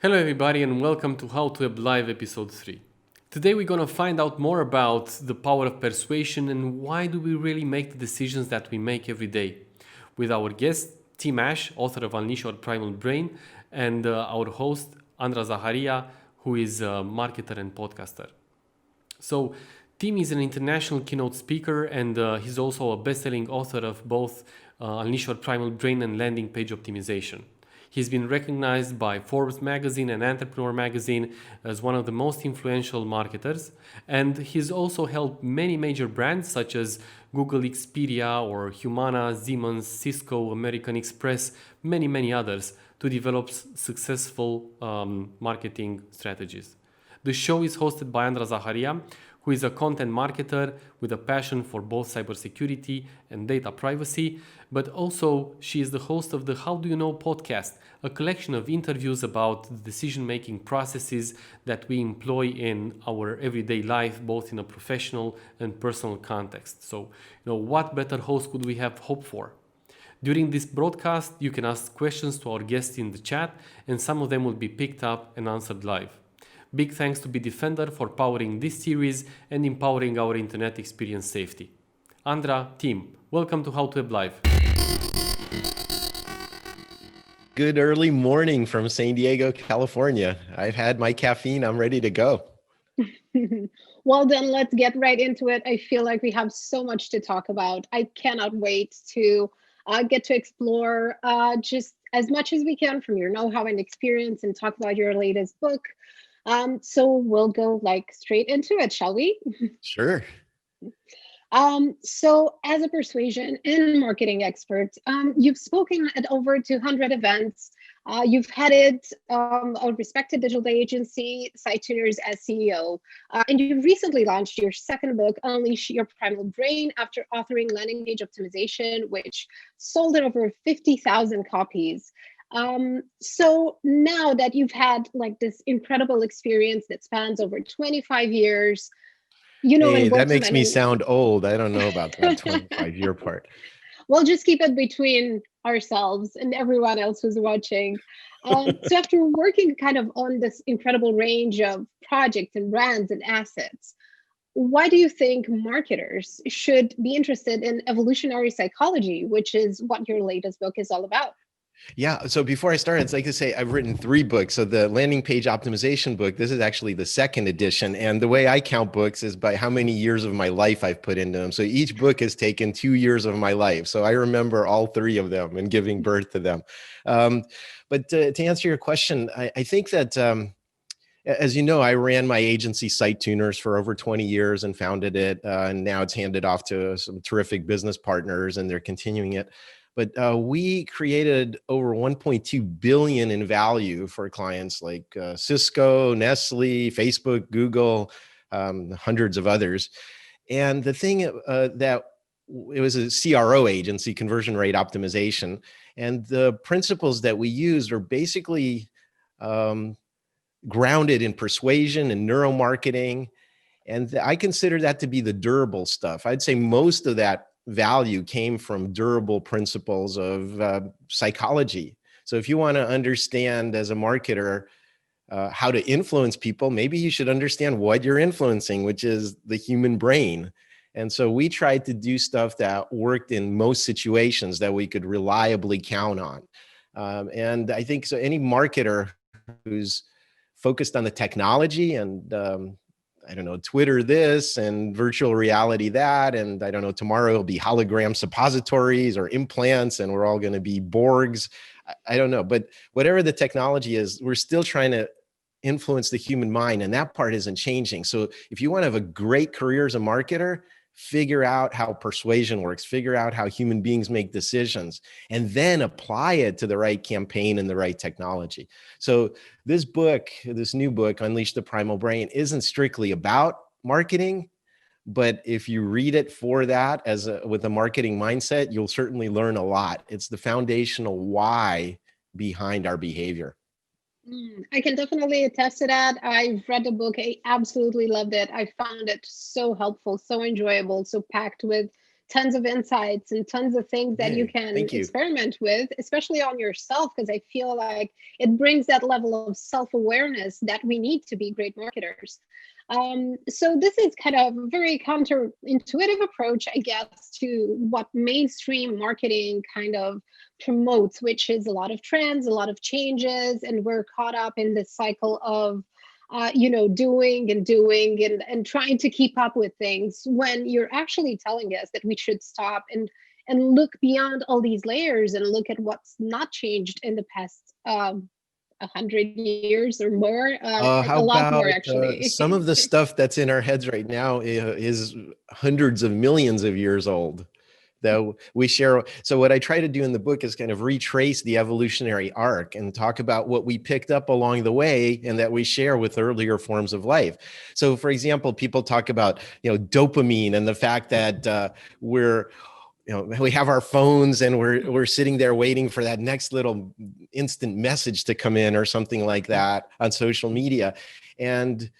Hello, everybody, and welcome to How to Web Live episode 3. Today, we're going to find out more about the power of persuasion and why do we really make the decisions that we make every day. With our guest, Tim Ash, author of Unleash Your Primal Brain, and our host, Andra Zaharia, who is a marketer and podcaster. So, Tim is an international keynote speaker and he's also a best-selling author of both Unleash Your Primal Brain and Landing Page Optimization. He's been recognized by Forbes magazine and Entrepreneur magazine as one of the most influential marketers, and he's also helped many major brands such as Google, Expedia, or Humana, Siemens, Cisco, American Express, many others to develop successful marketing strategies. The show is hosted by Andra Zaharia, who is a content marketer with a passion for both cybersecurity and data privacy, but also she is the host of the How Do You Know podcast, a collection of interviews about the decision-making processes that we employ in our everyday life, both in a professional and personal context. So, what better host could we have hoped for? During this broadcast, you can ask questions to our guests in the chat, and some of them will be picked up and answered live. Big thanks to Bitdefender for powering this series and empowering our internet experience safety. Andra, Tim, welcome to How to Web Live. Good early morning from San Diego, California. I've had my caffeine. I'm ready to go. Well, then let's get right into it. I feel like we have so much to talk about. I cannot wait to get to explore just as much as we can from your know-how and experience and talk about your latest book. So we'll go straight into it, shall we? Sure. So as a persuasion and marketing expert, you've spoken at over 200 events. You've headed a respected digital agency, SiteTuners, as CEO. And you recently launched your second book, Unleash Your Primal Brain, after authoring Landing Page Optimization, which sold in over 50,000 copies. So now that you've had this incredible experience that spans over 25 years, Hey, and that worked on makes me many. sound old. I don't know about that 25-year part. We'll just keep it between ourselves and everyone else who's watching. So after working kind of on this incredible range of projects and brands and assets, why do you think marketers should be interested in evolutionary psychology, which is what your latest book is all about? Yeah. So before I start, it's like to say I've written 3 books. So the landing page optimization book, this is actually the second edition. And the way I count books is by how many years of my life I've put into them. So each book has taken 2 years of my life. So I remember all 3 of them and giving birth to them. But to answer your question, I think that, as you know, I ran my agency SiteTuners for over 20 years and founded it. And now it's handed off to some terrific business partners and they're continuing it. But we created over 1.2 billion in value for clients like Cisco, Nestle, Facebook, Google, hundreds of others. And the thing that it was a CRO agency, conversion rate optimization. And the principles that we used are basically grounded in persuasion and neuromarketing. And I consider that to be the durable stuff. I'd say most of that value came from durable principles of psychology. So if you want to understand as a marketer how to influence people, maybe you should understand what you're influencing, which is the human brain. And so we tried to do stuff that worked in most situations that we could reliably count on. And I think so any marketer who's focused on the technology and I don't know, Twitter this and virtual reality that, and I don't know, tomorrow it'll be hologram suppositories or implants and we're all going to be Borgs. I don't know, but whatever the technology is, we're still trying to influence the human mind and that part isn't changing. So if you want to have a great career as a marketer, figure out how persuasion works, figure out how human beings make decisions, and then apply it to the right campaign and the right technology. So this book, this new book, Unleash the Primal Brain, isn't strictly about marketing, but if you read it for that with a marketing mindset, you'll certainly learn a lot. It's the foundational why behind our behavior. I can definitely attest to that. I've read the book. I absolutely loved it. I found it so helpful, so enjoyable, so packed with tons of insights and tons of things that you can Thank you. experiment with, especially on yourself, because I feel like it brings that level of self-awareness that we need to be great marketers. So this is kind of a very counterintuitive approach, I guess, to what mainstream marketing kind of promotes, which is a lot of trends, a lot of changes, and we're caught up in this cycle of doing and trying to keep up with things, when you're actually telling us that we should stop and look beyond all these layers and look at what's not changed in the past 100 years or more, How a lot about more actually. some of the stuff that's in our heads right now is hundreds of millions of years old that we share. So what I try to do in the book is kind of retrace the evolutionary arc and talk about what we picked up along the way and that we share with earlier forms of life. So for example, people talk about, dopamine and the fact that we have our phones and we're sitting there waiting for that next little instant message to come in or something like that on social media. And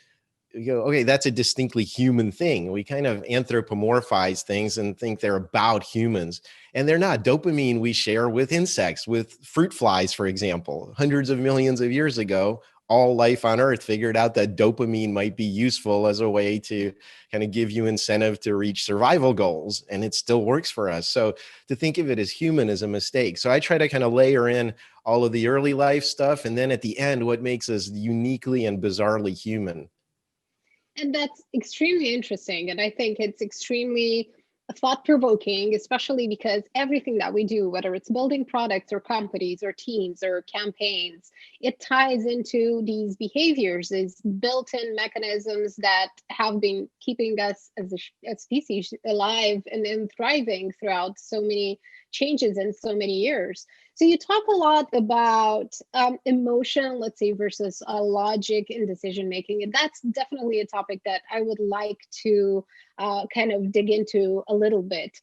okay, that's a distinctly human thing. We kind of anthropomorphize things and think they're about humans, and they're not. Dopamine we share with insects, with fruit flies, for example. Hundreds of millions of years ago, all life on Earth figured out that dopamine might be useful as a way to kind of give you incentive to reach survival goals, and it still works for us. So to think of it as human is a mistake. So I try to kind of layer in all of the early life stuff, and then at the end, what makes us uniquely and bizarrely human. And that's extremely interesting. And I think it's extremely thought provoking, especially because everything that we do, whether it's building products or companies or teams or campaigns, it ties into these behaviors, these built in mechanisms that have been keeping us as a species alive and thriving throughout so many changes in so many years. So you talk a lot about emotion, let's say, versus logic in decision making, and that's definitely a topic that I would like to kind of dig into a little bit.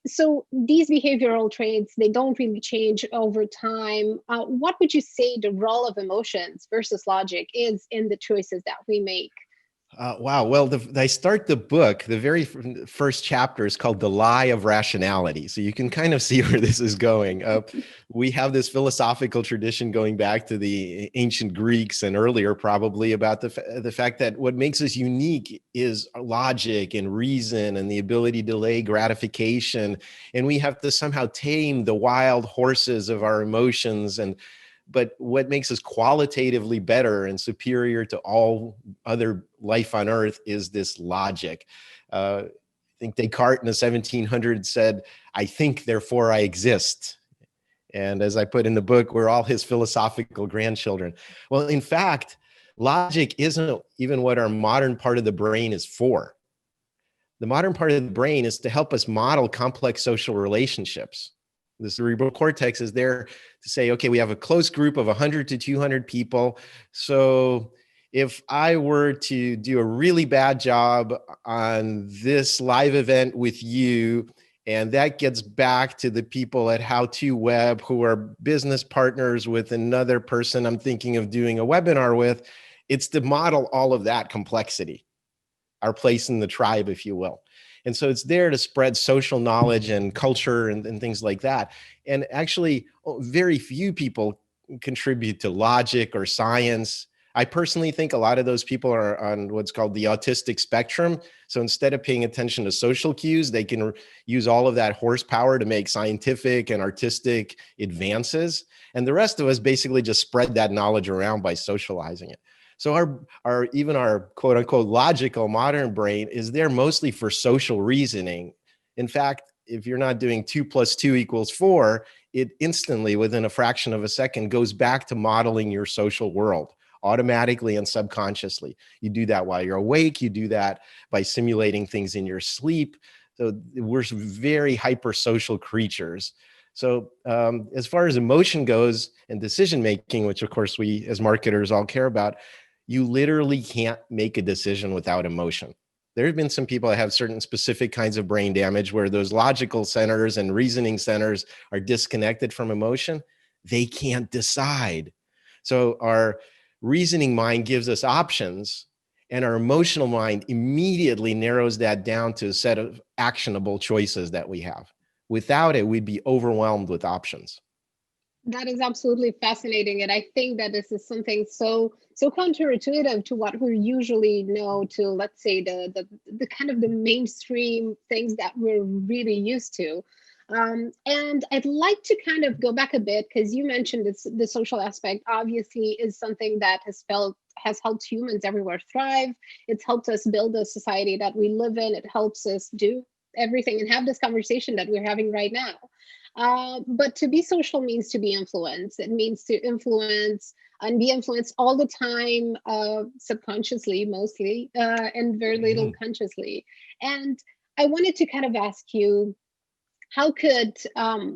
So these behavioral traits, they don't really change over time. What would you say the role of emotions versus logic is in the choices that we make? Wow. Well, I start the book, the very first chapter is called The Lie of Rationality. So you can kind of see where this is going. We have this philosophical tradition going back to the ancient Greeks and earlier probably about the fact that what makes us unique is logic and reason and the ability to delay gratification. And we have to somehow tame the wild horses of our emotions. But what makes us qualitatively better and superior to all other life on Earth is this logic. I think Descartes in the 1700s said, "I think, therefore I exist." And as I put in the book, we're all his philosophical grandchildren. Well, in fact, logic isn't even what our modern part of the brain is for. The modern part of the brain is to help us model complex social relationships. The cerebral cortex is there to say, okay, we have a close group of 100 to 200 people. So if I were to do a really bad job on this live event with you, and that gets back to the people at How To Web who are business partners with another person I'm thinking of doing a webinar with, it's to model all of that complexity, our place in the tribe, if you will. And so it's there to spread social knowledge and culture and things like that. And actually, very few people contribute to logic or science. I personally think a lot of those people are on what's called the autistic spectrum. So instead of paying attention to social cues, they can use all of that horsepower to make scientific and artistic advances. And the rest of us basically just spread that knowledge around by socializing it. So our quote unquote logical modern brain is there mostly for social reasoning. In fact, if you're not doing 2 + 2 = 4, it instantly within a fraction of a second goes back to modeling your social world automatically and subconsciously. You do that while you're awake. You do that by simulating things in your sleep. So we're very hyper social creatures. So as far as emotion goes and decision making, which of course we as marketers all care about, you literally can't make a decision without emotion. There have been some people that have certain specific kinds of brain damage where those logical centers and reasoning centers are disconnected from emotion. They can't decide. So our reasoning mind gives us options, And our emotional mind immediately narrows that down to a set of actionable choices that we have. Without it, we'd be overwhelmed with options. That is absolutely fascinating, and I think that this is something so counterintuitive to what we usually know, to, let's say, the kind of the mainstream things that we're really used to. And I'd like to kind of go back a bit, because you mentioned this, the social aspect obviously is something that has helped humans everywhere thrive. It's helped us build the society that we live in. It helps us do everything and have this conversation that we're having right now. But to be social means to be influenced. It means to influence and be influenced all the time, subconsciously mostly, and very little consciously. And I wanted to kind of ask you, how could,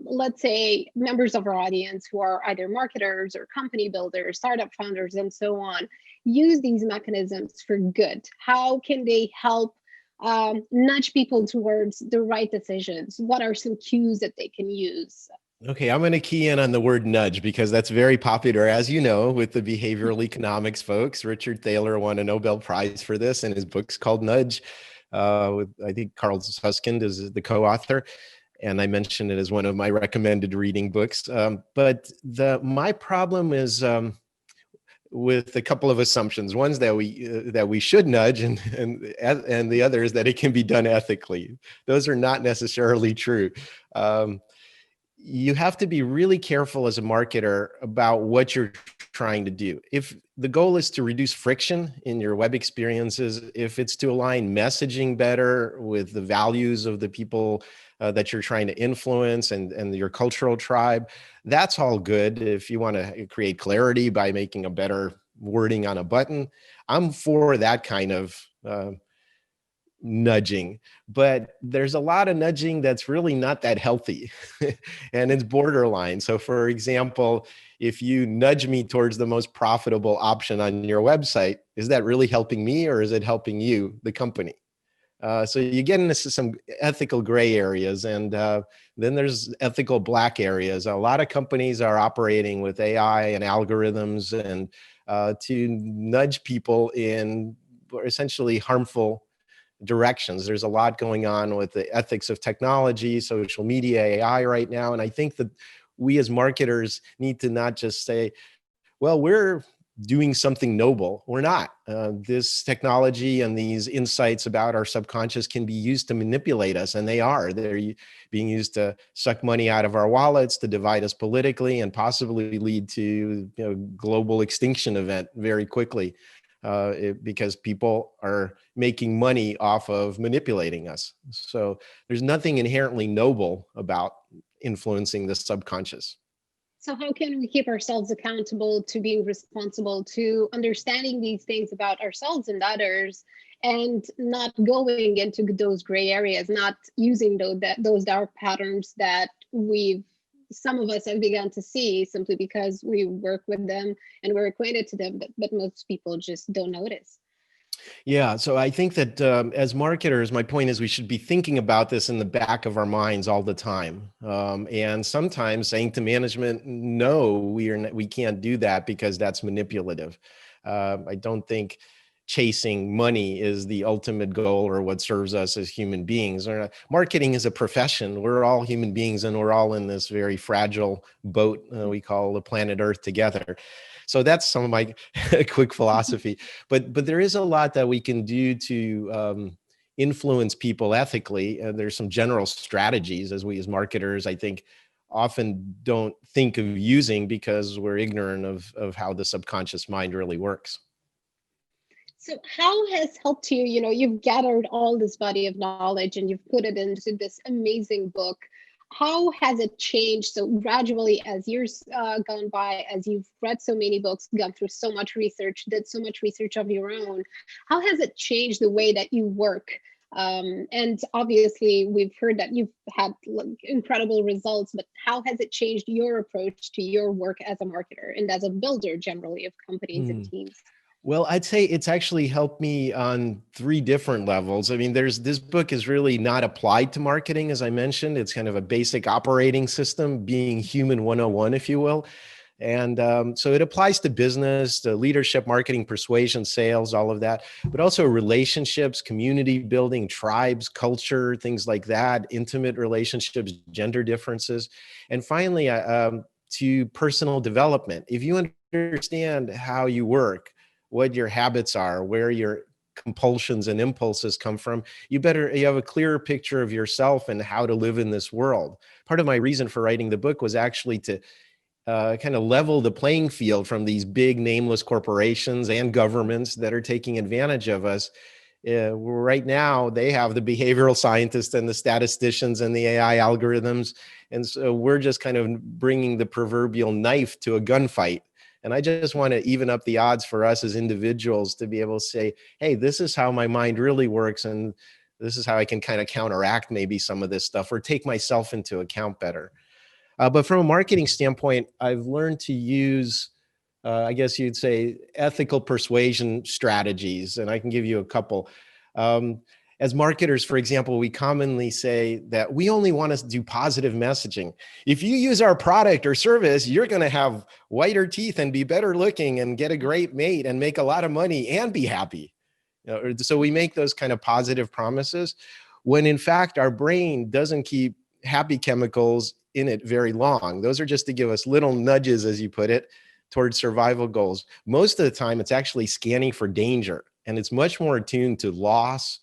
let's say, members of our audience who are either marketers or company builders, startup founders, and so on, use these mechanisms for good? How can they help nudge people towards the right decisions? What are some cues that they can use? Okay, I'm going to key in on the word nudge because that's very popular, as you know, with the behavioral economics folks. Richard Thaler won a Nobel Prize for this, and his book's called Nudge. With, I think, Carl Susskind is the co-author, and I mentioned it as one of my recommended reading books. But my problem is with a couple of assumptions. One's that we should nudge, and the other is that it can be done ethically. Those are not necessarily true. You have to be really careful as a marketer about what you're trying to do. If the goal is to reduce friction in your web experiences, if it's to align messaging better with the values of the people that you're trying to influence and your cultural tribe, that's all good. If you want to create clarity by making a better wording on a button, I'm for that kind of nudging. But there's a lot of nudging that's really not that healthy and it's borderline. So for example, if you nudge me towards the most profitable option on your website, is that really helping me or is it helping you, the company? So you get into some ethical gray areas, and then there's ethical black areas. A lot of companies are operating with AI and algorithms and to nudge people in essentially harmful directions. There's a lot going on with the ethics of technology, social media, AI right now. And I think that we as marketers need to not just say, well, we're doing something noble. We're not. This technology and these insights about our subconscious can be used to manipulate us, and they are. They're being used to suck money out of our wallets, to divide us politically, and possibly lead to global extinction event very quickly. Because people are making money off of manipulating us. So there's nothing inherently noble about influencing the subconscious. So how can we keep ourselves accountable to being responsible, to understanding these things about ourselves and others, and not going into those gray areas, not using those dark patterns that some of us have begun to see simply because we work with them and we're acquainted to them, but most people just don't notice? Yeah, so I think that as marketers, my point is we should be thinking about this in the back of our minds all the time, and sometimes saying to management, "No, we can't do that because that's manipulative." I don't think chasing money is the ultimate goal or what serves us as human beings. Marketing is a profession. We're all human beings, and we're all in this very fragile boat we call the planet Earth together. So that's some of my quick philosophy. But there is a lot that we can do to influence people ethically. There's some general strategies as we as marketers, I think, often don't think of using because we're ignorant of how the subconscious mind really works. So how has helped you, you've gathered all this body of knowledge and you've put it into this amazing book. How has it changed so gradually as years gone by, as you've read so many books, gone through so much research, did so much research of your own? How has it changed the way that you work? And obviously, we've heard that you've had incredible results, but how has it changed your approach to your work as a marketer and as a builder generally of companies and teams? Well, I'd say it's actually helped me on 3 different levels. I mean, this book is really not applied to marketing, as I mentioned. It's kind of a basic operating system, being human 101, if you will. And so it applies to business, to leadership, marketing, persuasion, sales, all of that, but also relationships, community building, tribes, culture, things like that, intimate relationships, gender differences. And finally, to personal development. If you understand how you work, what your habits are, where your compulsions and impulses come from, you have a clearer picture of yourself and how to live in this world. Part of my reason for writing the book was actually to kind of level the playing field from these big nameless corporations and governments that are taking advantage of us. Right now, they have the behavioral scientists and the statisticians and the AI algorithms. And so we're just kind of bringing the proverbial knife to a gunfight. And I just want to even up the odds for us as individuals to be able to say, hey, this is how my mind really works. And this is how I can kind of counteract maybe some of this stuff or take myself into account better. But from a marketing standpoint, I've learned to use, I guess you'd say, ethical persuasion strategies. And I can give you a couple. As marketers, for example, we commonly say that we only want to do positive messaging. If you use our product or service, you're going to have whiter teeth and be better looking and get a great mate and make a lot of money and be happy. So we make those kind of positive promises when in fact our brain doesn't keep happy chemicals in it very long. Those are just to give us little nudges, as you put it, towards survival goals. Most of the time, it's actually scanning for danger, and it's much more attuned to loss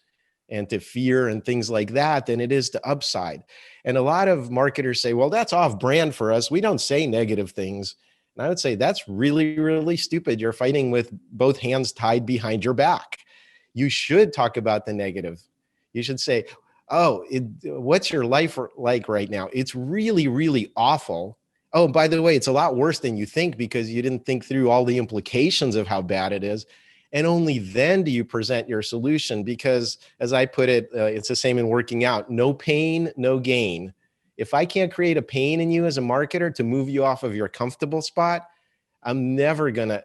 and to fear and things like that than it is to upside. And a lot of marketers say, well, that's off brand for us. We don't say negative things. And I would say that's really, really stupid. You're fighting with both hands tied behind your back. You should talk about the negative. You should say, oh, what's your life like right now? It's really, really awful. Oh, by the way, it's a lot worse than you think because you didn't think through all the implications of how bad it is. And only then do you present your solution because, as I put it, it's the same in working out. No pain, no gain. If I can't create a pain in you as a marketer to move you off of your comfortable spot, I'm never going to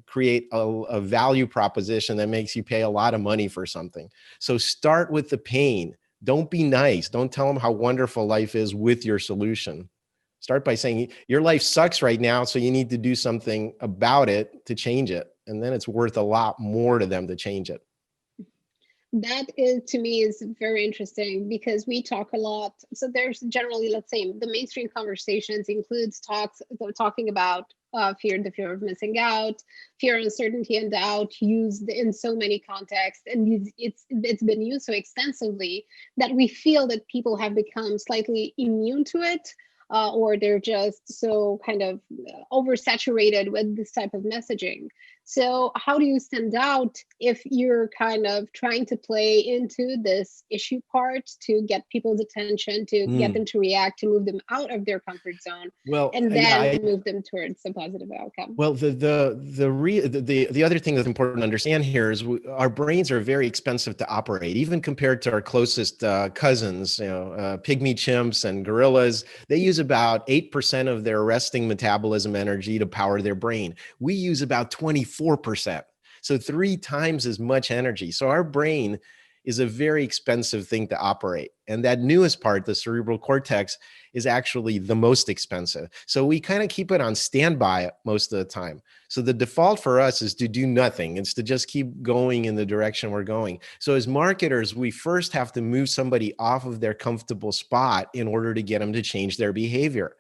create a value proposition that makes you pay a lot of money for something. So start with the pain. Don't be nice. Don't tell them how wonderful life is with your solution. Start by saying your life sucks right now, so you need to do something about it to change it. And then it's worth a lot more to them to change it. That is, to me, is very interesting because we talk a lot. So there's generally, let's say, the mainstream conversations includes talking about fear, the fear of missing out, fear, uncertainty, and doubt, used in so many contexts, and it's been used so extensively that we feel that people have become slightly immune to it. Or they're just so kind of oversaturated with this type of messaging. So how do you stand out if you're kind of trying to play into this issue part to get people's attention, to get them to react, to move them out of their comfort zone, and then move them towards a positive outcome? Well, the other thing that's important to understand here is our brains are very expensive to operate, even compared to our closest cousins, pygmy chimps and gorillas. They use about 8% of their resting metabolism energy to power their brain. We use about 24%. So 3 times as much energy. So our brain is a very expensive thing to operate. And that newest part, the cerebral cortex, is actually the most expensive. So we kind of keep it on standby most of the time. So the default for us is to do nothing. It's to just keep going in the direction we're going. So as marketers, we first have to move somebody off of their comfortable spot in order to get them to change their behavior.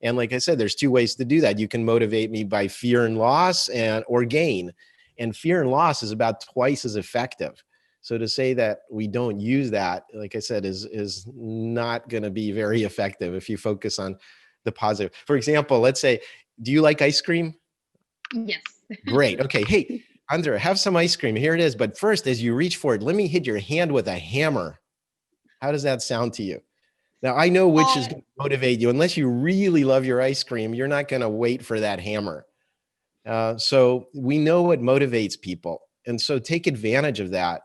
And like I said, there's 2 ways to do that. You can motivate me by fear and loss or gain. And fear and loss is about twice as effective. So to say that we don't use that, like I said, is not going to be very effective if you focus on the positive. For example, let's say, do you like ice cream? Yes. Great. Okay. Hey, Andra, have some ice cream. Here it is. But first, as you reach for it, let me hit your hand with a hammer. How does that sound to you? Now, I know which is going to motivate you. Unless you really love your ice cream, you're not going to wait for that hammer. So we know what motivates people. And so take advantage of that.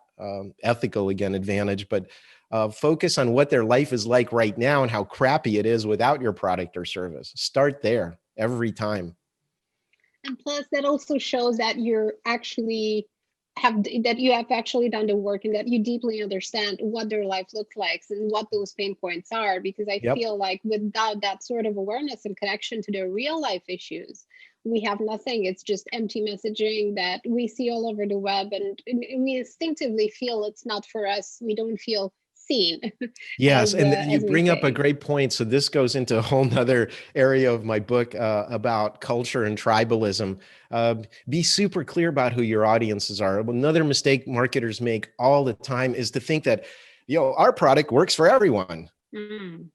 Ethical, again, advantage, but focus on what their life is like right now and how crappy it is without your product or service. Start there every time. And plus, that also shows that you're actually that you have actually done the work and that you deeply understand what their life looks like and what those pain points are. Because I Yep. feel like without that sort of awareness and connection to their real life issues, we have nothing. It's just empty messaging that we see all over the web, and we instinctively feel it's not for us. We don't feel seen, Yes, and then you as we bring up a say. great point. So this goes into a whole nother area of my book about culture and tribalism. Be super clear about who your audiences are. Another mistake marketers make all the time is to think that, our product works for everyone. Mm.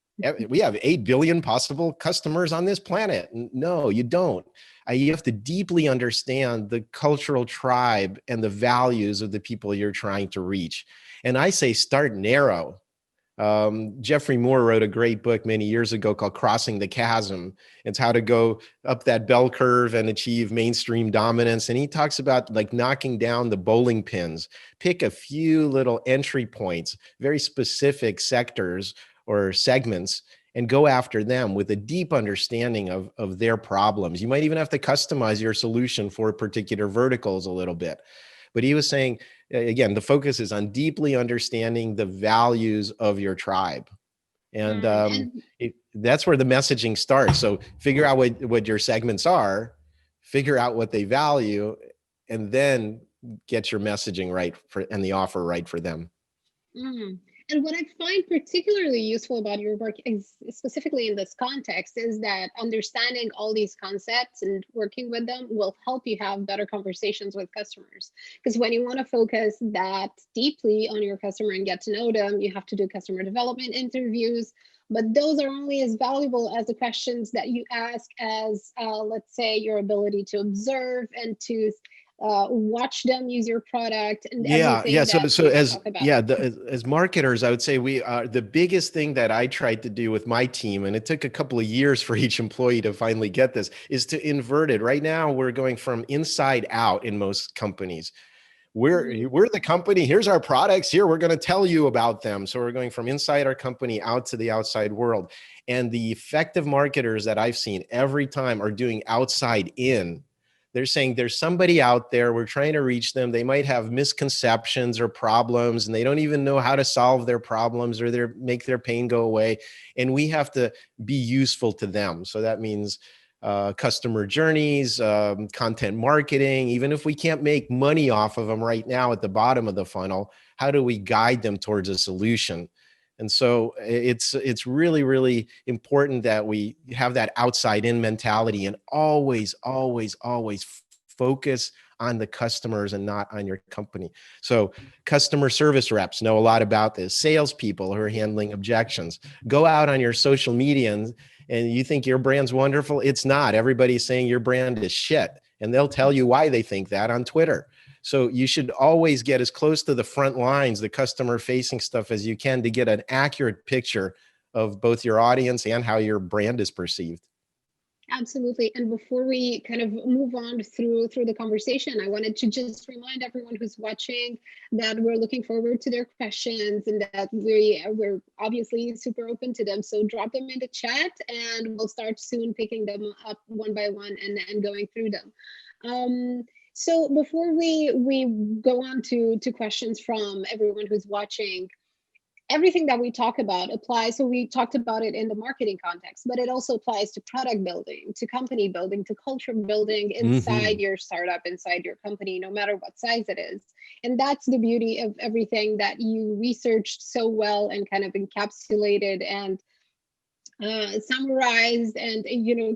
We have 8 billion possible customers on this planet. No, you don't. You have to deeply understand the cultural tribe and the values of the people you're trying to reach. And I say start narrow. Jeffrey Moore wrote a great book many years ago called Crossing the Chasm. It's how to go up that bell curve and achieve mainstream dominance. And he talks about like knocking down the bowling pins, pick a few little entry points, very specific sectors or segments, and go after them with a deep understanding of their problems. You might even have to customize your solution for particular verticals a little bit. But he was saying, again, the focus is on deeply understanding the values of your tribe. And And that's where the messaging starts. So figure out what your segments are, figure out what they value, and then get your messaging right and the offer right for them. Mm. And what I find particularly useful about your work, is specifically in this context, is that understanding all these concepts and working with them will help you have better conversations with customers. Because when you want to focus that deeply on your customer and get to know them, you have to do customer development interviews. But those are only as valuable as the questions that you ask, as let's say, your ability to observe and to watch them use your product and Yeah. everything that So we as talk about. as marketers, I would say we are the biggest thing that I tried to do with my team, and it took a couple of years for each employee to finally get this, is to invert it. Right now, we're going from inside out in most companies. We're the company. Here's our products. Here, we're going to tell you about them. So we're going from inside our company out to the outside world. And the effective marketers that I've seen every time are doing outside in. They're saying there's somebody out there, we're trying to reach them. They might have misconceptions or problems, and they don't even know how to solve their problems or make their pain go away. And we have to be useful to them. So that means customer journeys, content marketing. Even if we can't make money off of them right now at the bottom of the funnel, how do we guide them towards a solution? And so it's really, really important that we have that outside in mentality and always focus on the customers and not on your company. So customer service reps know a lot about this. Salespeople who are handling objections. Go out on your social media and you think your brand's wonderful. It's not. Everybody's saying your brand is shit. And they'll tell you why they think that on Twitter. So you should always get as close to the front lines, the customer facing stuff as you can to get an accurate picture of both your audience and how your brand is perceived. Absolutely. And before we kind of move on through the conversation, I wanted to just remind everyone who's watching that we're looking forward to their questions and that we're obviously super open to them. So drop them in the chat and we'll start soon picking them up one by one and going through them. So before we go on to questions from everyone who's watching, everything that we talk about applies. So we talked about it in the marketing context, but it also applies to product building, to company building, to culture building inside your startup, inside your company, no matter what size it is. And that's the beauty of everything that you researched so well and kind of encapsulated and summarized and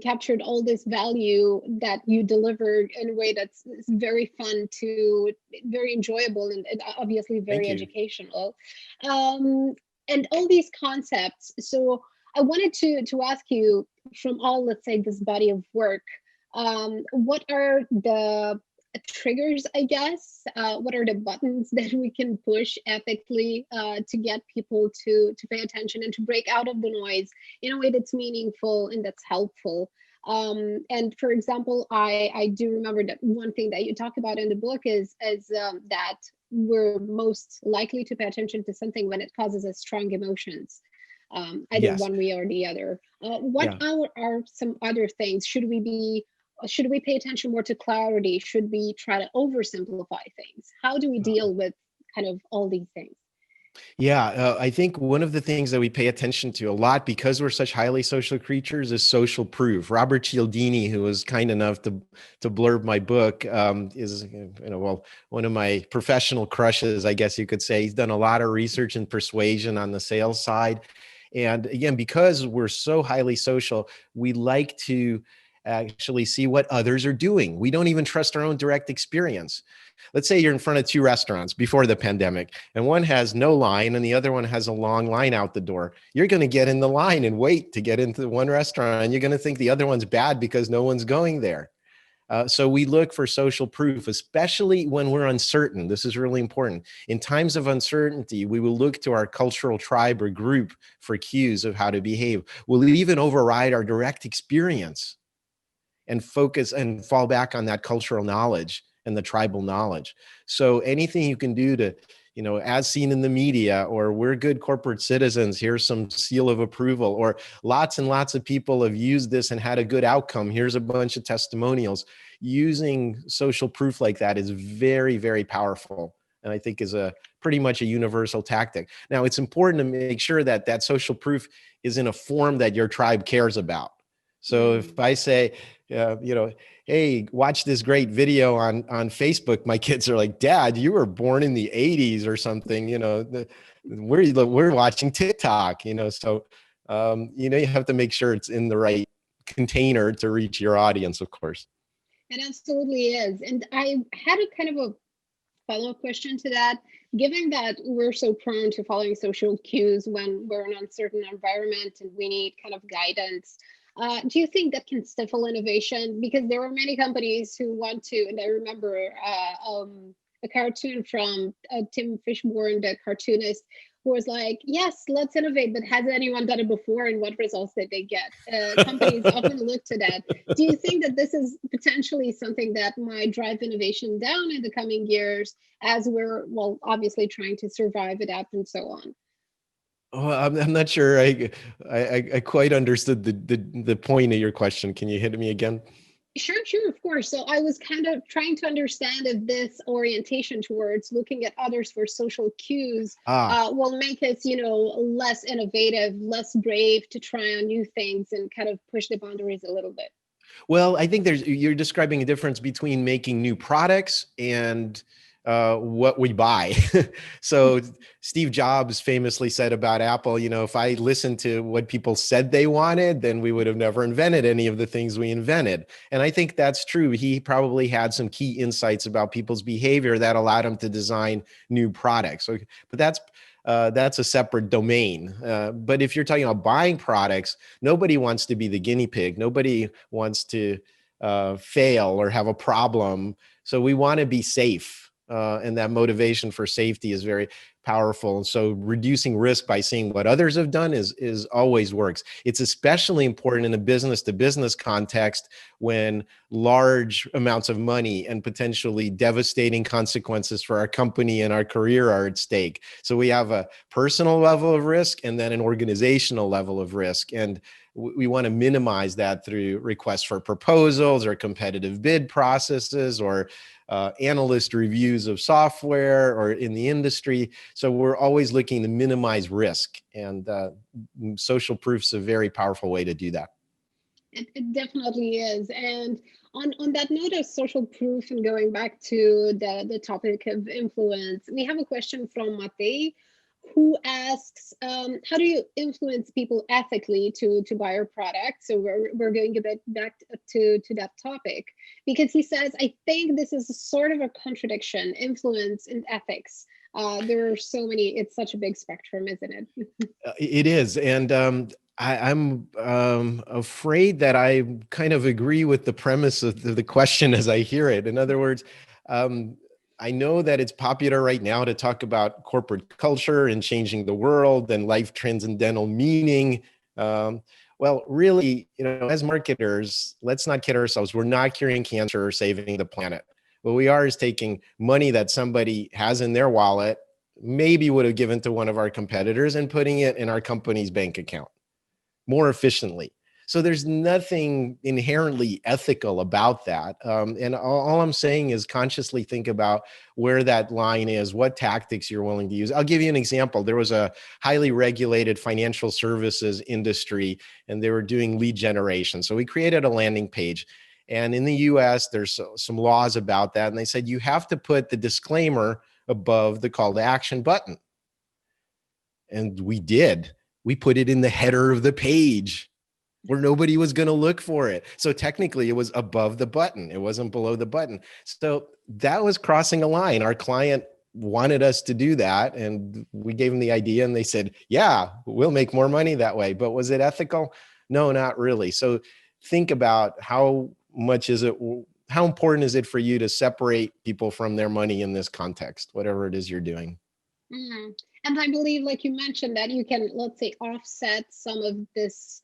captured all this value that you delivered in a way that's very fun to very enjoyable and obviously very educational, and all these concepts. So I wanted to ask you, from all, let's say, this body of work, what are the triggers, I guess? What are the buttons that we can push ethically to get people to pay attention and to break out of the noise in a way that's meaningful and that's helpful? And for example, I do remember that one thing that you talk about in the book is that we're most likely to pay attention to something when it causes us strong emotions, either one way or the other. What are some other things? Should we be should we pay attention more to clarity? Should we try to oversimplify things? How do we deal with kind of all these things? Yeah, I think one of the things that we pay attention to a lot because we're such highly social creatures is social proof. Robert Cialdini, who was kind enough to blurb my book, is well, one of my professional crushes, I guess you could say. He's done a lot of research in persuasion on the sales side, and again, because we're so highly social, we like to actually see what others are doing. We don't even trust our own direct experience. Let's say you're in front of two restaurants before the pandemic, and one has no line and the other one has a long line out the door. You're going to get in the line and wait to get into one restaurant, and you're going to think the other one's bad because no one's going there. So we look for social proof, especially when we're uncertain. This is really important. In times of uncertainty, we will look to our cultural tribe or group for cues of how to behave. We'll even override our direct experience and focus and fall back on that cultural knowledge and the tribal knowledge. So anything you can do to, as seen in the media, or we're good corporate citizens, here's some seal of approval, or lots and lots of people have used this and had a good outcome, here's a bunch of testimonials. Using social proof like that is very, very powerful, and I think is a pretty much a universal tactic. Now, it's important to make sure that that social proof is in a form that your tribe cares about. So if I say, hey, watch this great video on Facebook, my kids are like, Dad, you were born in the 80s or something, we're watching TikTok, so, you have to make sure it's in the right container to reach your audience, of course. It absolutely is. And I had a kind of a follow-up question to that. Given that we're so prone to following social cues when we're in an uncertain environment and we need kind of guidance, do you think that can stifle innovation? Because there are many companies who want to, and I remember a cartoon from Tim Fishburne, the cartoonist, who was like, yes, let's innovate, but has anyone done it before and what results did they get? Companies often look to that. Do you think that this is potentially something that might drive innovation down in the coming years as we're, well, obviously trying to survive, adapt, and so on? Oh, I'm not sure I quite understood the point of your question. Can you hit me again? Sure, of course. So I was kind of trying to understand if this orientation towards looking at others for social cues will make us, less innovative, less brave to try on new things and kind of push the boundaries a little bit. Well, I think you're describing a difference between making new products and what we buy. So Steve Jobs famously said about Apple, if I listened to what people said they wanted, then we would have never invented any of the things we invented. And I think that's true. He probably had some key insights about people's behavior that allowed him to design new products. So, but that's a separate domain. But if you're talking about buying products, nobody wants to be the guinea pig. Nobody wants to fail or have a problem. So we want to be safe. And that motivation for safety is very powerful. And so reducing risk by seeing what others have done is always works. It's especially important in a business to business context when large amounts of money and potentially devastating consequences for our company and our career are at stake. So we have a personal level of risk and then an organizational level of risk. And we want to minimize that through requests for proposals or competitive bid processes or analyst reviews of software or in the industry. So we're always looking to minimize risk, and social proof's a very powerful way to do that. It definitely is. And on that note of social proof and going back to the topic of influence, we have a question from Matei, who asks, how do you influence people ethically to buy your product? So we're going a bit back to that topic, because he says, I think this is sort of a contradiction, influence and ethics. There are so many, it's such a big spectrum, isn't it? It is. And I'm afraid that I kind of agree with the premise of the question as I hear it. In other words, I know that it's popular right now to talk about corporate culture and changing the world and life transcendental meaning. Well, really, as marketers, let's not kid ourselves. We're not curing cancer or saving the planet. What we are is taking money that somebody has in their wallet, maybe would have given to one of our competitors, and putting it in our company's bank account more efficiently. So there's nothing inherently ethical about that. And all I'm saying is consciously think about where that line is, what tactics you're willing to use. I'll give you an example. There was a highly regulated financial services industry, and they were doing lead generation. So we created a landing page. And in the US, there's some laws about that. And they said, you have to put the disclaimer above the call to action button. And we did. We put it in the header of the page where nobody was going to look for it. So technically it was above the button. It wasn't below the button. So that was crossing a line. Our client wanted us to do that. And we gave them the idea and they said, yeah, we'll make more money that way. But was it ethical? No, not really. So think about how important is it for you to separate people from their money in this context, whatever it is you're doing? Mm. And I believe, like you mentioned, that you can, let's say, offset some of this,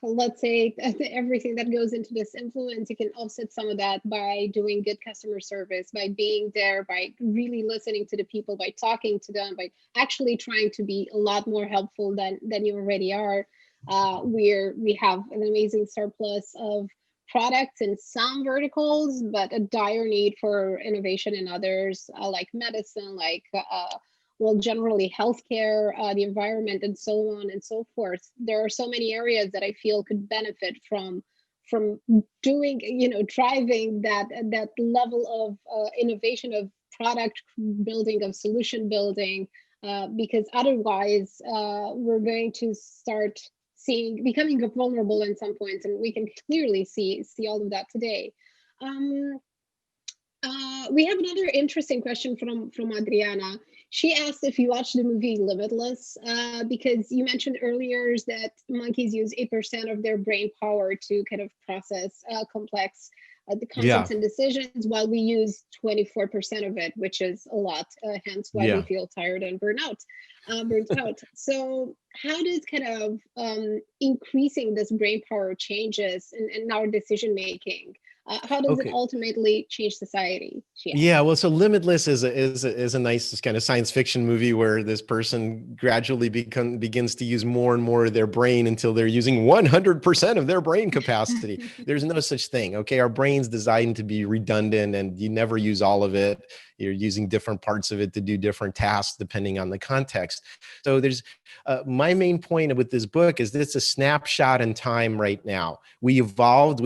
let's say, everything that goes into this influence. You can offset some of that by doing good customer service, by being there, by really listening to the people, by talking to them, by actually trying to be a lot more helpful than you already are. We have an amazing surplus of products in some verticals, but a dire need for innovation in others, like medicine, like well, generally healthcare, the environment, and so on and so forth. There are so many areas that I feel could benefit from doing, driving that level of innovation, of product building, of solution building, because otherwise we're going to start becoming vulnerable in some points, and we can clearly see all of that today. We have another interesting question from Adriana. She asked if you watched the movie Limitless, because you mentioned earlier that monkeys use 8% of their brain power to kind of process complex the concepts and decisions, while we use 24% of it, which is a lot. Hence why we feel tired and burnt out. So how does kind of increasing this brain power changes in our decision making? How does it ultimately change society? Yeah, well, so Limitless is a nice kind of science fiction movie where this person gradually begins to use more and more of their brain until they're using 100% of their brain capacity. There's no such thing. Okay, our brain's designed to be redundant, and you never use all of it. You're using different parts of it to do different tasks depending on the context. So there's my main point with this book is that it's a snapshot in time right now. We evolved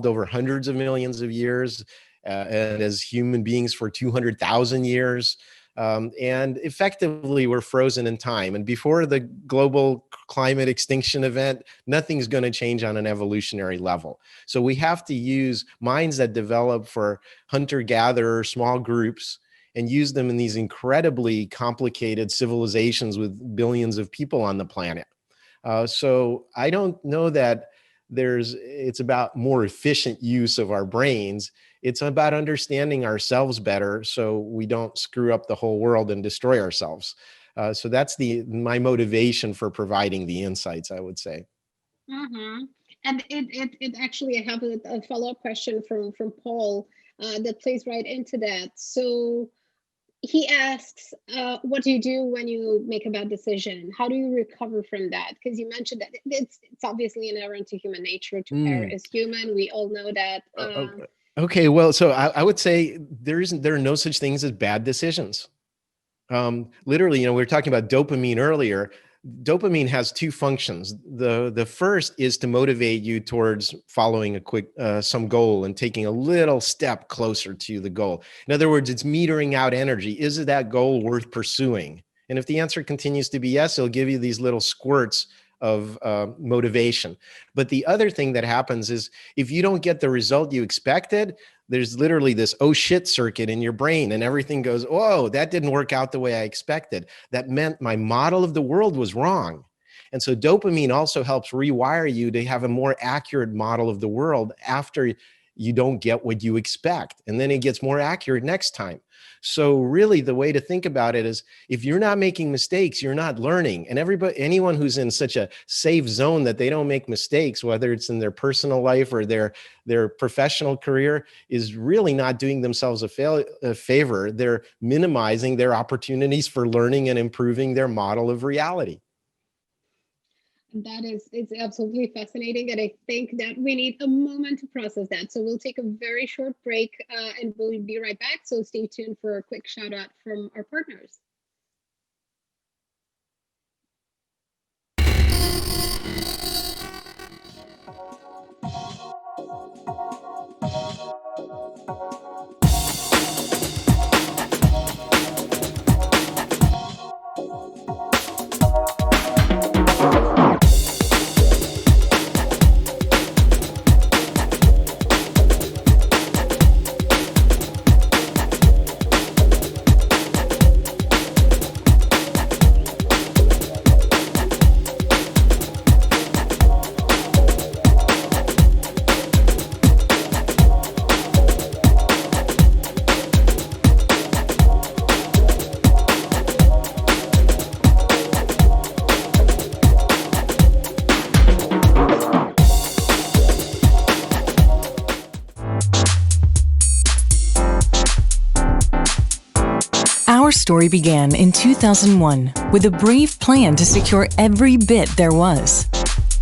over hundreds of millions of years, and as human beings for 200,000 years. And effectively, we're frozen in time. And before the global climate extinction event, nothing's going to change on an evolutionary level. So we have to use minds that develop for hunter-gatherer, small groups, and use them in these incredibly complicated civilizations with billions of people on the planet. So I don't know that it's about more efficient use of our brains. It's about understanding ourselves better so we don't screw up the whole world and destroy ourselves. So that's my motivation for providing the insights, I would say. Mm-hmm. And it actually, I have a follow-up question from Paul that plays right into that. So he asks, what do you do when you make a bad decision? How do you recover from that? Because you mentioned that it's obviously inherent to human nature to err as human. We all know that. Okay, well, so I would say there are no such things as bad decisions. Literally, we were talking about dopamine earlier. Dopamine has two functions. The first is to motivate you towards following a quick some goal and taking a little step closer to the goal. In other words, it's metering out energy. Is that goal worth pursuing? And if the answer continues to be yes, it'll give you these little squirts of motivation. But the other thing that happens is if you don't get the result you expected, there's literally this oh shit circuit in your brain and everything goes, oh, that didn't work out the way I expected. That meant my model of the world was wrong. And so dopamine also helps rewire you to have a more accurate model of the world after you don't get what you expect. And then it gets more accurate next time. So really the way to think about it is if you're not making mistakes, you're not learning. And anyone who's in such a safe zone that they don't make mistakes, whether it's in their personal life or their professional career, is really not doing themselves a favor. They're minimizing their opportunities for learning and improving their model of reality. That is, it's absolutely fascinating, and I think that we need a moment to process that. So we'll take a very short break, and we'll be right back. So stay tuned for a quick shout out from our partners. Our story began in 2001 with a brave plan to secure every bit there was.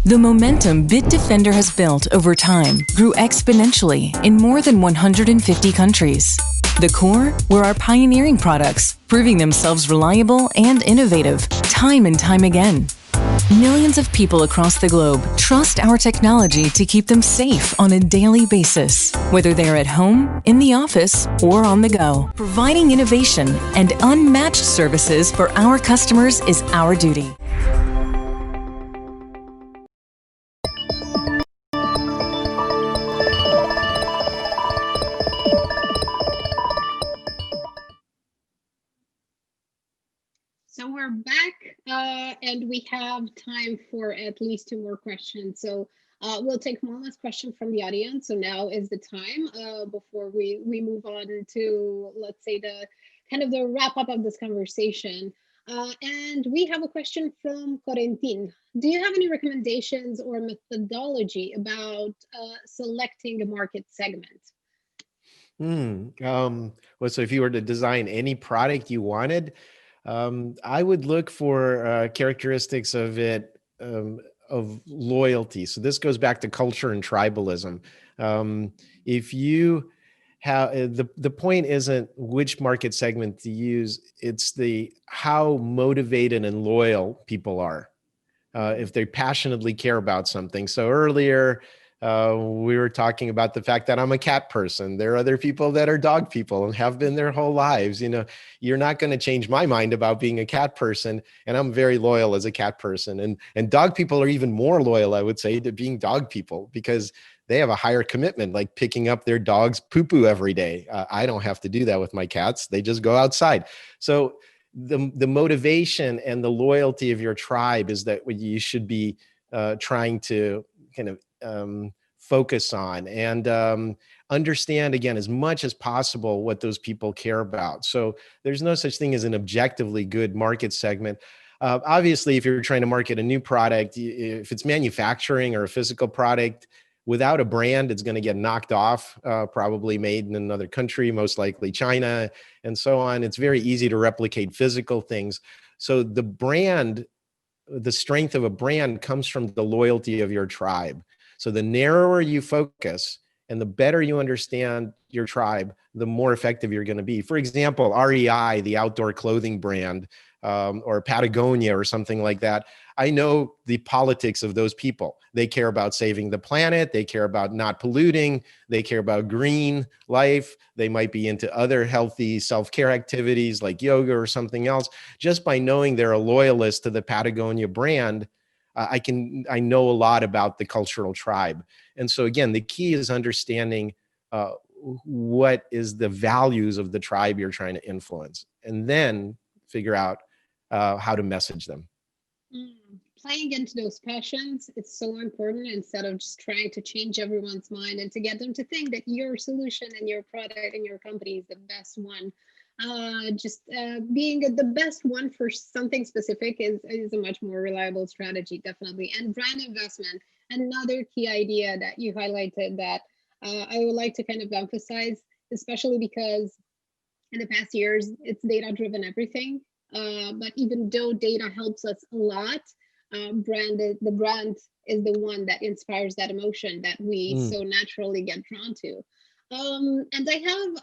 The momentum Bitdefender has built over time grew exponentially in more than 150 countries. The core were our pioneering products, proving themselves reliable and innovative time and time again. Millions of people across the globe trust our technology to keep them safe on a daily basis, whether they're at home, in the office, or on the go. Providing innovation and unmatched services for our customers is our duty. So we're back, and we have time for at least two more questions. So we'll take one last question from the audience. So now is the time before we move on to, let's say, the kind of the wrap up of this conversation. And we have a question from Corentin. Do you have any recommendations or methodology about selecting a market segment? Well, so if you were to design any product you wanted, I would look for characteristics of it, of loyalty. So this goes back to culture and tribalism. If you have the point isn't which market segment to use, it's the how motivated and loyal people are. If they passionately care about something. So earlier, we were talking about the fact that I'm a cat person. There are other people that are dog people and have been their whole lives. You know, you're not going to change my mind about being a cat person. And I'm very loyal as a cat person. And dog people are even more loyal, I would say, to being dog people because they have a higher commitment, like picking up their dog's poo-poo every day. I don't have to do that with my cats. They just go outside. So the motivation and the loyalty of your tribe is that what you should be trying to kind of focus on and understand, again, as much as possible what those people care about. So there's no such thing as an objectively good market segment. Obviously, if you're trying to market a new product, if it's manufacturing or a physical product, without a brand, it's going to get knocked off, probably made in another country, most likely China, and so on. It's very easy to replicate physical things. So the brand, the strength of a brand comes from the loyalty of your tribe. So the narrower you focus and the better you understand your tribe, the more effective you're going to be. For example, REI, the outdoor clothing brand, or Patagonia or something like that. I know the politics of those people. They care about saving the planet. They care about not polluting. They care about green life. They might be into other healthy self-care activities like yoga or something else. Just by knowing they're a loyalist to the Patagonia brand, I know a lot about the cultural tribe. And so again, the key is understanding what is the values of the tribe you're trying to influence, and then figure out how to message them. Playing into those passions, it's so important instead of just trying to change everyone's mind and to get them to think that your solution and your product and your company is the best one. Being the best one for something specific is a much more reliable strategy, definitely. And brand investment, another key idea that you highlighted that I would like to kind of emphasize, especially because in the past years, it's data driven everything. But even though data helps us a lot, the brand is the one that inspires that emotion that we Mm. so naturally get drawn to. And I have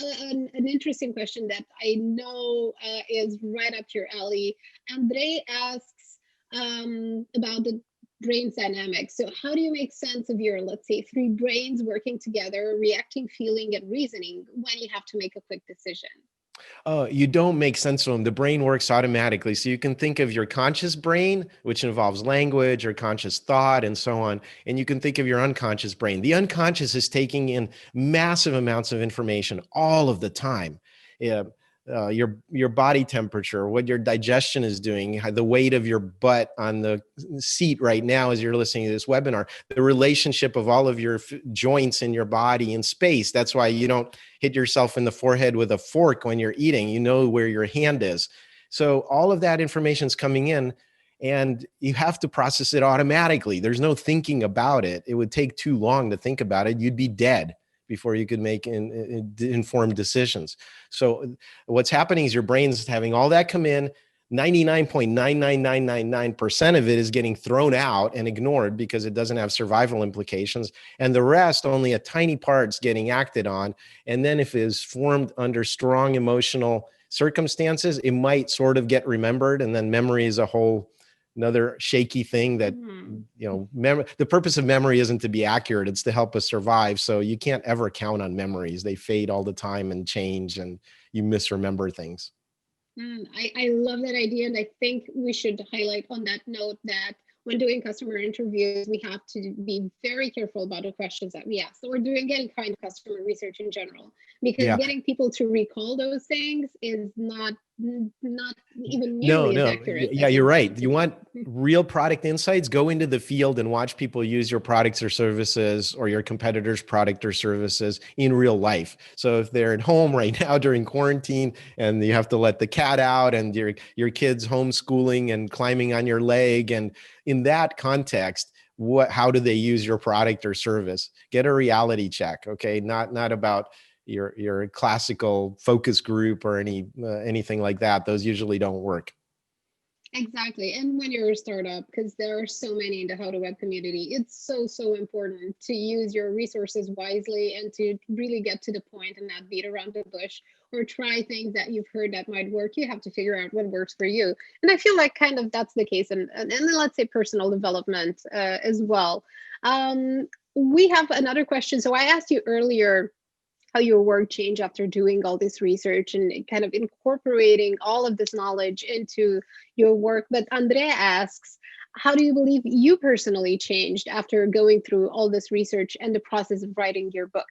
an interesting question that I know is right up your alley. Andre asks about the brain's dynamics. So, how do you make sense of your, let's say, three brains working together, reacting, feeling, and reasoning when you have to make a quick decision? You don't make sense of them. The brain works automatically. So you can think of your conscious brain, which involves language or conscious thought and so on. And you can think of your unconscious brain. The unconscious is taking in massive amounts of information all of the time. Yeah. Your body temperature, what your digestion is doing, the weight of your butt on the seat right now as you're listening to this webinar, the relationship of all of your joints in your body in space. That's why you don't hit yourself in the forehead with a fork when you're eating. You know where your hand is. So all of that information is coming in, and you have to process it automatically. There's no thinking about it. It would take too long to think about it. You'd be dead before you could make informed decisions. So what's happening is your brain's having all that come in. 99.99999% of it is getting thrown out and ignored because it doesn't have survival implications. And the rest, only a tiny part's getting acted on. And then if it is formed under strong emotional circumstances, it might sort of get remembered. And then memory is another shaky thing that, the purpose of memory isn't to be accurate. It's to help us survive. So you can't ever count on memories. They fade all the time and change, and you misremember things. I love that idea. And I think we should highlight on that note that when doing customer interviews, we have to be very careful about the questions that we ask. So we're doing any kind of customer research in general, because getting people to recall those things is not even nearly as accurate. Yeah, you're right. You want real product insights? Go into the field and watch people use your products or services or your competitor's product or services in real life. So if they're at home right now during quarantine and you have to let the cat out and your kids homeschooling and climbing on your leg, and in that context, how do they use your product or service? Get a reality check, okay? Not about your classical focus group or anything like that. Those usually don't work. Exactly. And when you're a startup, because there are so many in the How to Web community, it's so important to use your resources wisely and to really get to the point and not beat around the bush or try things that you've heard that might work. You have to figure out what works for you. And I feel like kind of that's the case. And then let's say personal development as well. We have another question. So I asked you earlier how your work changed after doing all this research and kind of incorporating all of this knowledge into your work. But Andrea asks, how do you believe you personally changed after going through all this research and the process of writing your book?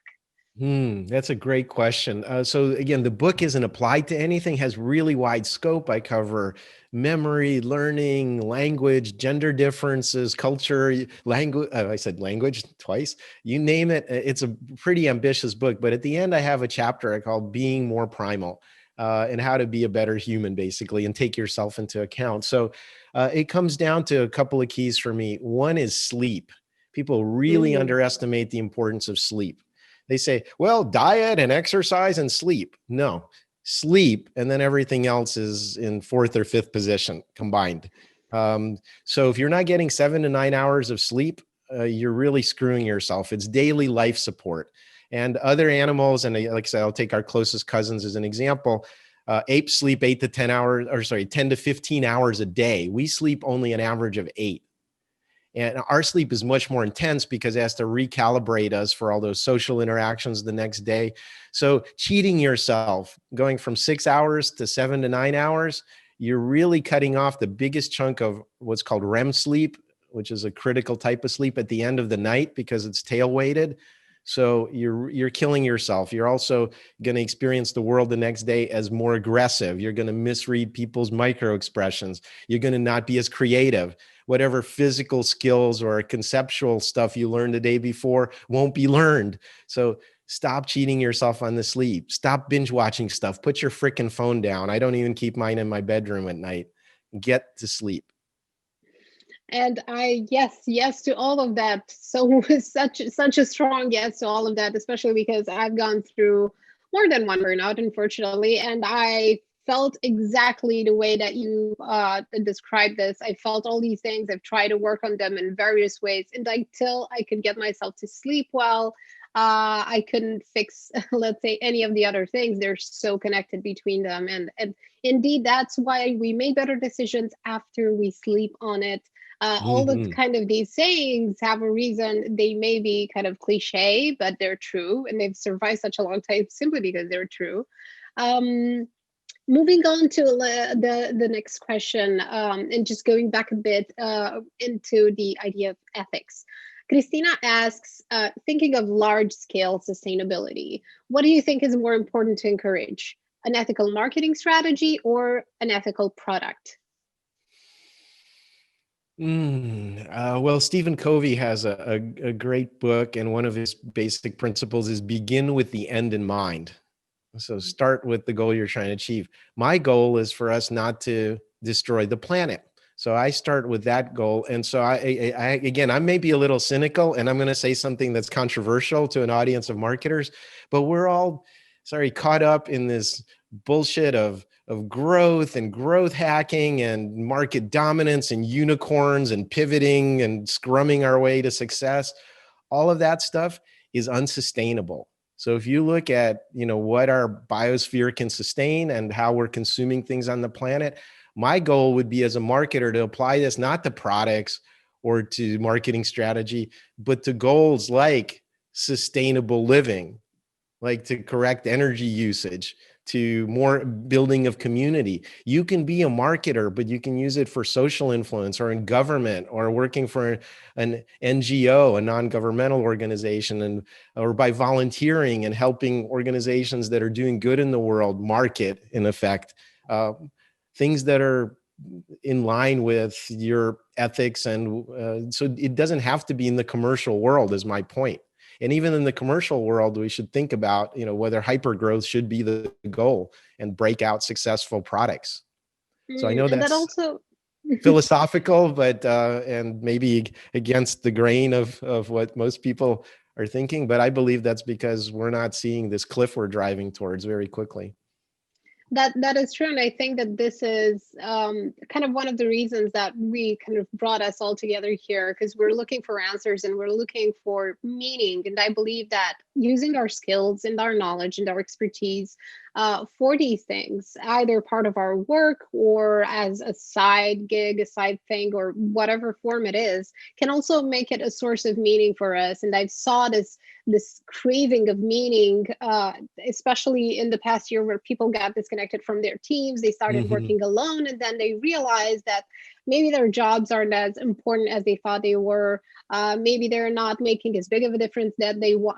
That's a great question. So again, the book isn't applied to anything, has really wide scope. I cover memory, learning, language, gender differences, culture, language. I said language twice. You name it. It's a pretty ambitious book. But at the end, I have a chapter I call Being More Primal, and how to be a better human, basically, and take yourself into account. So it comes down to a couple of keys for me. One is sleep. People really underestimate the importance of sleep. They say, well, diet and exercise and sleep. No, sleep, and then everything else is in fourth or fifth position combined. So if you're not getting 7 to 9 hours of sleep, you're really screwing yourself. It's daily life support. And other animals, and like I said, I'll take our closest cousins as an example. Apes sleep 8 to 10 hours, 10 to 15 hours a day. We sleep only an average of 8. And our sleep is much more intense because it has to recalibrate us for all those social interactions the next day. So cheating yourself, going from 6 hours to 7 to 9 hours, you're really cutting off the biggest chunk of what's called REM sleep, which is a critical type of sleep at the end of the night because it's tail weighted. So you're killing yourself. You're also going to experience the world the next day as more aggressive. You're going to misread people's micro expressions. You're going to not be as creative. Whatever physical skills or conceptual stuff you learned the day before won't be learned. So stop cheating yourself on the sleep. Stop binge watching stuff. Put your freaking phone down. I don't even keep mine in my bedroom at night. Get to sleep. And yes to all of that. So such a strong yes to all of that, especially because I've gone through more than one burnout, unfortunately, and I felt exactly the way that you described this. I felt all these things. I've tried to work on them in various ways. And until I could get myself to sleep well, I couldn't fix, let's say, any of the other things. They're so connected between them. And indeed, that's why we make better decisions after we sleep on it. All the Mhm. kind of these sayings have a reason. They may be kind of cliche, but they're true. And they've survived such a long time simply because they're true. Um, Moving on to the next question, and just going back a bit into the idea of ethics. Christina asks, thinking of large scale sustainability, what do you think is more important to encourage? An ethical marketing strategy or an ethical product? Well, Stephen Covey has a great book, and one of his basic principles is begin with the end in mind. So start with the goal you're trying to achieve. My goal is for us not to destroy the planet. So I start with that goal. And so again, I may be a little cynical, and I'm going to say something that's controversial to an audience of marketers, but we're all, caught up in this bullshit of growth and growth hacking and market dominance and unicorns and pivoting and scrumming our way to success. All of that stuff is unsustainable. So if you look at, what our biosphere can sustain and how we're consuming things on the planet, my goal would be as a marketer to apply this not to products or to marketing strategy, but to goals like sustainable living, like to correct energy usage, to more building of community. You can be a marketer, but you can use it for social influence or in government or working for an NGO, a non-governmental organization, and or by volunteering and helping organizations that are doing good in the world market, in effect, things that are in line with your ethics. And so it doesn't have to be in the commercial world, is my point. And even in the commercial world, we should think about, whether hypergrowth should be the goal and break out successful products. So I know And that that's also, philosophical, but and maybe against the grain of what most people are thinking. But I believe that's because we're not seeing this cliff we're driving towards very quickly. that is true, and I think that this is kind of one of the reasons that we kind of brought us all together here, because we're looking for answers and we're looking for meaning. And I believe that using our skills and our knowledge and our expertise for these things, either part of our work or as a side gig, a side thing, or whatever form it is, can also make it a source of meaning for us. And I saw this craving of meaning, especially in the past year, where people got disconnected from their teams. They started working alone, and then they realized that maybe their jobs aren't as important as they thought they were. Maybe they're not making as big of a difference that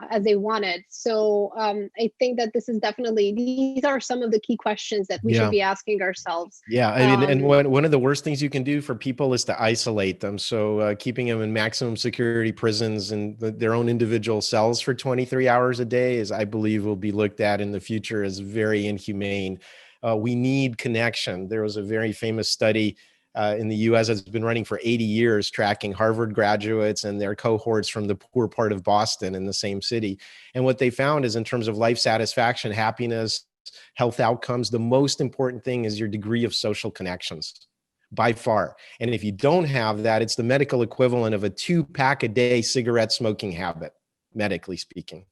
as they wanted. So I think that this is definitely, these are some of the key questions that we should Yeah. be asking ourselves. Yeah, I mean, and one of the worst things you can do for people is to isolate them. So keeping them in maximum security prisons and their own individual cells for 23 hours a day is, I believe, will be looked at in the future as very inhumane. We need connection. There was a very famous study in the US that's been running for 80 years, tracking Harvard graduates and their cohorts from the poor part of Boston in the same city. And what they found is, in terms of life satisfaction, happiness, health outcomes, the most important thing is your degree of social connections, by far. And if you don't have that, it's the medical equivalent of a 2-pack a day cigarette smoking habit, medically speaking.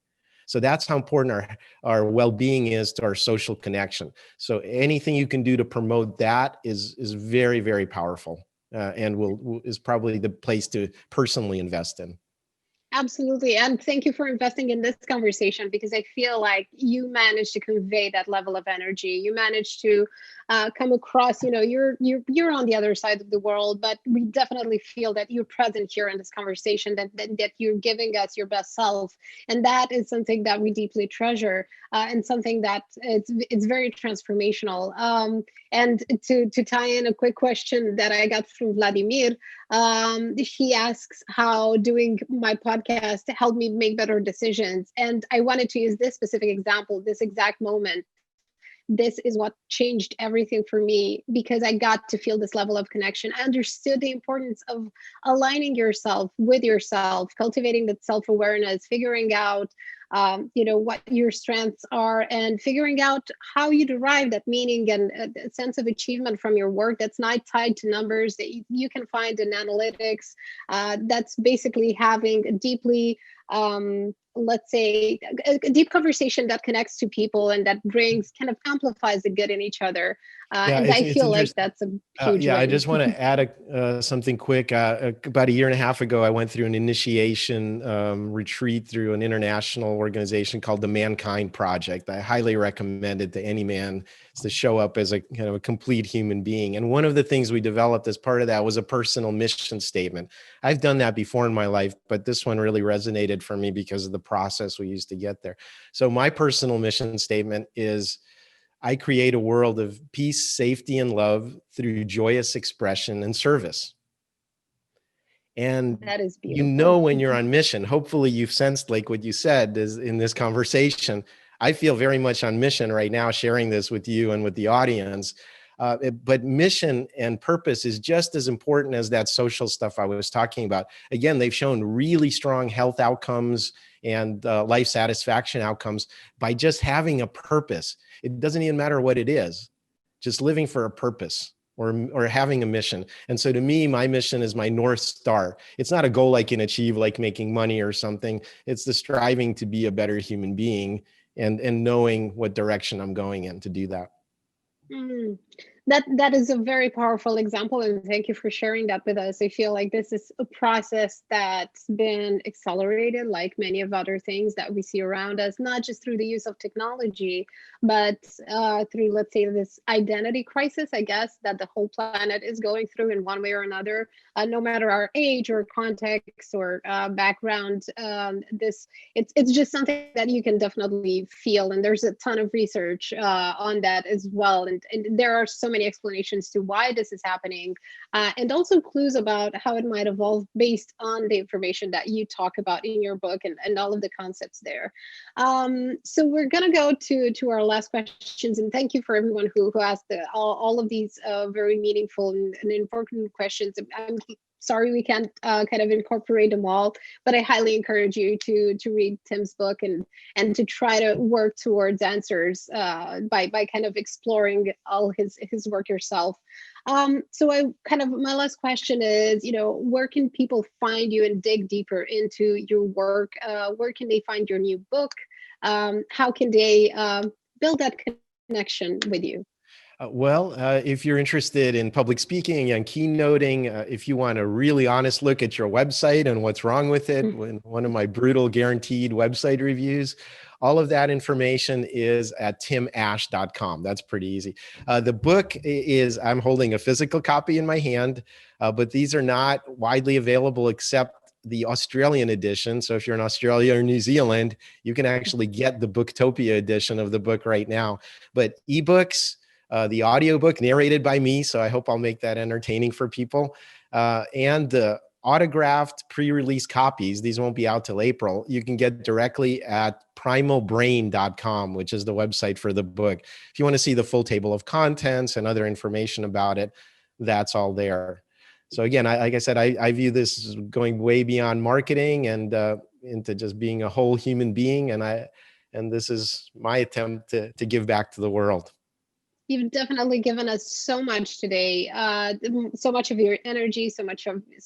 So that's how important our well-being is to our social connection. So anything you can do to promote that is very, very powerful, and is probably the place to personally invest in. Absolutely. And thank you for investing in this conversation, because I feel like you managed to convey that level of energy. You managed to come across, you're on the other side of the world, but we definitely feel that you're present here in this conversation, that you're giving us your best self. And that is something that we deeply treasure, and something that it's very transformational. And to tie in a quick question that I got from Vladimir, he asks how doing my podcast helped me make better decisions. And I wanted to use this specific example, this exact moment. This is what changed everything for me, because I got to feel this level of connection. I understood the importance of aligning yourself with yourself, cultivating that self-awareness, figuring out what your strengths are, and figuring out how you derive that meaning and a sense of achievement from your work that's not tied to numbers that you can find in analytics. That's basically having a deeply let's say a deep conversation that connects to people and that brings kind of amplifies the good in each other. Yeah, And I it's feel like interesting. that's a huge Yeah, I win. just want to add something quick. About a year and a half ago, I went through an initiation retreat through an international organization called the Mankind Project. I highly recommend it to any man to show up as a kind of a complete human being. And one of the things we developed as part of that was a personal mission statement. I've done that before in my life, but this one really resonated for me because of the process we used to get there. So my personal mission statement is, I create a world of peace, safety, and love through joyous expression and service. And That is beautiful. when you're on mission, hopefully you've sensed, like what you said is in this conversation, I feel very much on mission right now, sharing this with you and with the audience. But mission and purpose is just as important as that social stuff I was talking about. Again, they've shown really strong health outcomes and life satisfaction outcomes by just having a purpose. It doesn't even matter what it is, just living for a purpose or having a mission. And so to me, my mission is my North Star. It's not a goal I can achieve like making money or something. It's the striving to be a better human being and knowing what direction I'm going in to do that. Mm. That is a very powerful example, and thank you for sharing that with us. I feel like this is a process that's been accelerated, like many of other things that we see around us, not just through the use of technology, but through, let's say, this identity crisis, I guess, that the whole planet is going through in one way or another, no matter our age or context or background. It's just something that you can definitely feel, and there's a ton of research on that as well, and there are so many explanations to why this is happening, and also clues about how it might evolve based on the information that you talk about in your book and all of the concepts there. So we're gonna go to our last questions, and thank you for everyone who asked all of these very meaningful and important questions. I'm sorry we can't kind of incorporate them all, but I highly encourage you to read Tim's book and to try to work towards answers by kind of exploring all his work yourself. So my last question is, where can people find you and dig deeper into your work? Where can they find your new book? How can they build that connection with you? If you're interested in public speaking and keynoting, if you want a really honest look at your website and what's wrong with it, one of my brutal guaranteed website reviews, all of that information is at timash.com. That's pretty easy. The book is, I'm holding a physical copy in my hand, but these are not widely available except the Australian edition. So if you're in Australia or New Zealand, you can actually get the Booktopia edition of the book right now. But ebooks, the audiobook narrated by me, so I hope I'll make that entertaining for people, and the autographed pre-release copies, these won't be out till April, you can get directly at primalbrain.com, which is the website for the book. If you want to see the full table of contents and other information about it, that's all there. So again, like I said, I view this as going way beyond marketing and into just being a whole human being, and this is my attempt to give back to the world. You've definitely given us so much today, so much of your energy, so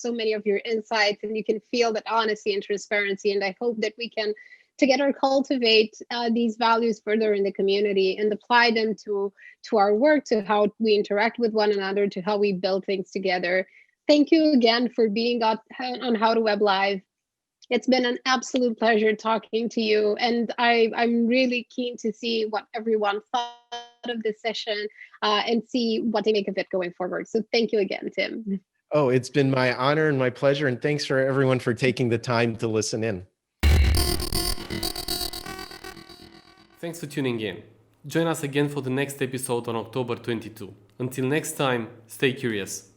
many of your insights, and you can feel that honesty and transparency. And I hope that we can together cultivate these values further in the community and apply them to our work, to how we interact with one another, to how we build things together. Thank you again for being on How to Web Live. It's been an absolute pleasure talking to you, and I'm really keen to see what everyone thought of this session and see what they make of it going forward. So thank you again, Tim. Oh, it's been my honor and my pleasure, and thanks for everyone for taking the time to listen in. Thanks for tuning in. Join us again for the next episode on October 22. Until next time, stay curious.